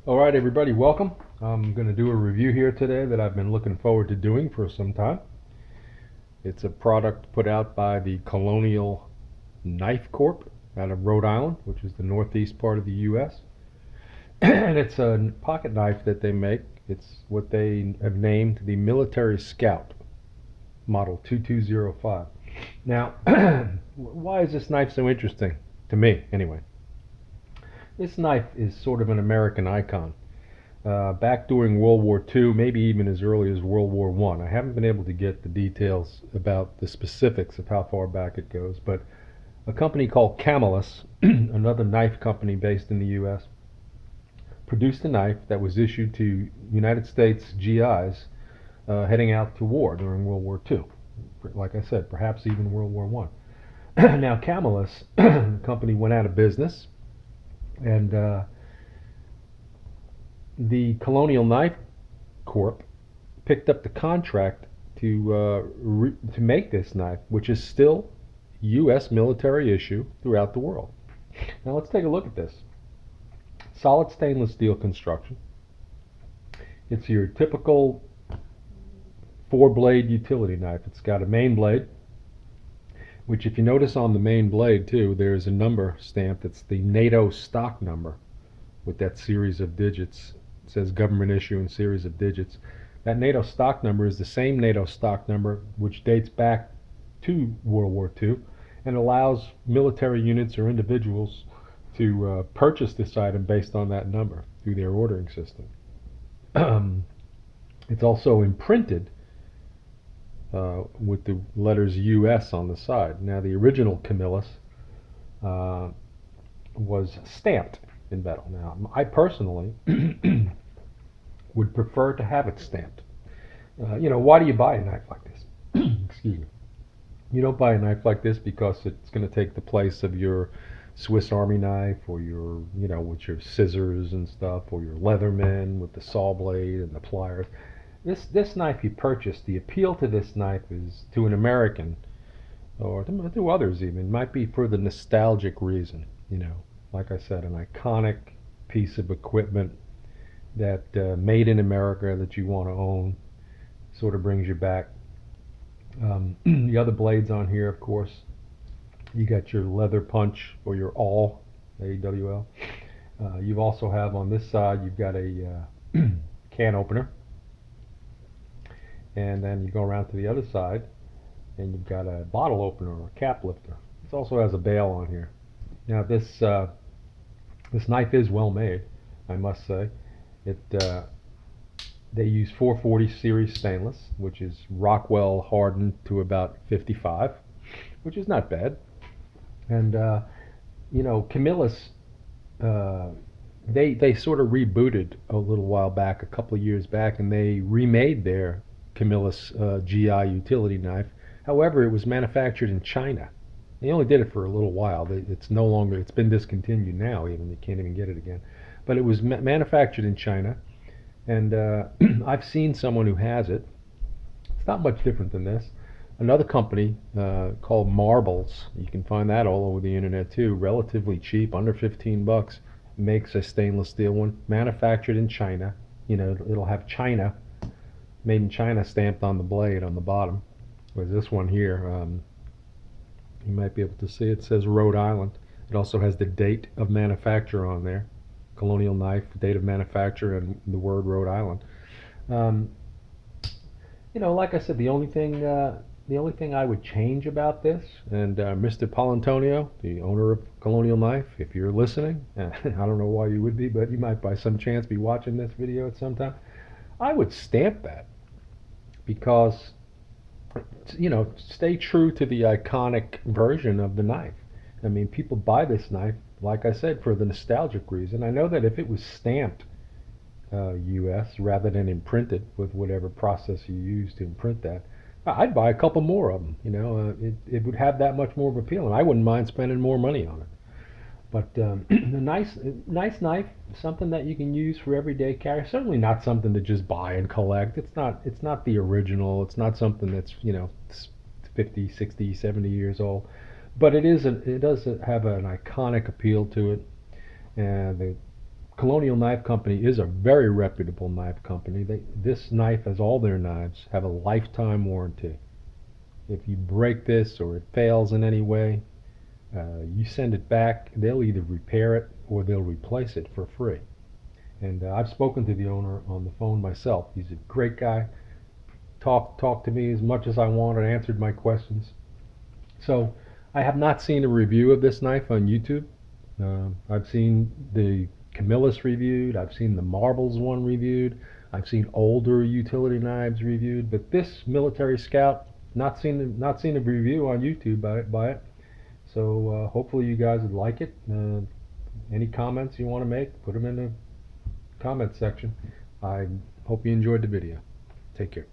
All right, everybody, welcome. I'm going to do a review here today that I've been looking forward to doing for some time. It's a product put out by the Colonial Knife Corp out of Rhode Island, which is the northeast part of the U.S. And it's a pocket knife that they make. It's what they have named the Military Scout Model 2205. Now, why is this knife so interesting? To me, anyway. This knife is sort of an American icon. Back during World War II, maybe even as early as World War I. I haven't been able to get the details about the specifics of how far back it goes, but a company called Camillus, another knife company based in the U.S., produced a knife that was issued to United States GIs heading out to war during World War II. Like I said, perhaps even World War I. Now, Camillus, the company went out of business, and the Colonial Knife Corp picked up the contract to make this knife, which is still U.S. military issue throughout the world. Now let's take a look at this. Solid stainless steel construction. It's your typical four-blade utility knife. It's got a main blade, which if you notice on the main blade too, there's a number stamped. It's the NATO stock number with that series of digits. It says government issue and series of digits. That NATO stock number is the same NATO stock number which dates back to World War II and allows military units or individuals to purchase this item based on that number through their ordering system. It's also imprinted with the letters US on the side. Now, the original Camillus was stamped in metal. Now, I personally would prefer to have it stamped. Why do you buy a knife like this? Excuse me. You don't buy a knife like this because it's going to take the place of your Swiss Army knife or your, with your scissors and stuff, or your Leatherman with the saw blade and the pliers. This knife you purchase, the appeal to this knife is to an American, or to others even, might be for the nostalgic reason. Like I said, an iconic piece of equipment that made in America that you want to own, sort of brings you back. The other blades on here, of course, you got your leather punch or your awl, AWL. You also have on this side, you've got a can opener, and then you go around to the other side, and you've got a bottle opener or a cap lifter. This also has a bail on here. Now this knife is well made, I must say. They use 440 series stainless, which is Rockwell hardened to about 55, which is not bad. And Camillus, they sort of rebooted a little while back, a couple of years back, and they remade their Camillus GI utility knife. However, it was manufactured in China. They only did it for a little while. It's no longer. It's been discontinued now. Even you can't even get it again. But it was manufactured in China, and I've seen someone who has it. It's not much different than this. Another company called Marbles, you can find that all over the internet too, relatively cheap, under 15 bucks, makes a stainless steel one, manufactured in China. It'll have China, made in China stamped on the blade on the bottom. Whereas this one here, you might be able to see it says Rhode Island. It also has the date of manufacture on there, Colonial Knife, date of manufacture, and the word Rhode Island. Um, like I said, the only thing I would change about this, and Mr. Polantonio, the owner of Colonial Knife, if you're listening, I don't know why you would be, but you might by some chance be watching this video at some time. I would stamp that because, stay true to the iconic version of the knife. I mean, people buy this knife, like I said, for the nostalgic reason. I know that if it was stamped US rather than imprinted with whatever process you use to imprint that, I'd buy a couple more of them. It would have that much more of appeal, and I wouldn't mind spending more money on it. But a nice knife, something that you can use for everyday carry. Certainly not something to just buy and collect. It's not the original. It's not something that's 50, 60, 70 years old. But it does have an iconic appeal to it, and the Colonial Knife Company is a very reputable knife company. This knife, as all their knives, have a lifetime warranty. If you break this or it fails in any way, you send it back, they'll either repair it or they'll replace it for free. And I've spoken to the owner on the phone myself. He's a great guy. Talked to me as much as I wanted, answered my questions. So I have not seen a review of this knife on YouTube. I've seen the Camillus reviewed. I've seen the Marbles one reviewed. I've seen older utility knives reviewed, but this Military Scout, not seen a review on YouTube by it. So hopefully you guys would like it. Any comments you want to make, put them in the comment section. I hope you enjoyed the video. Take care.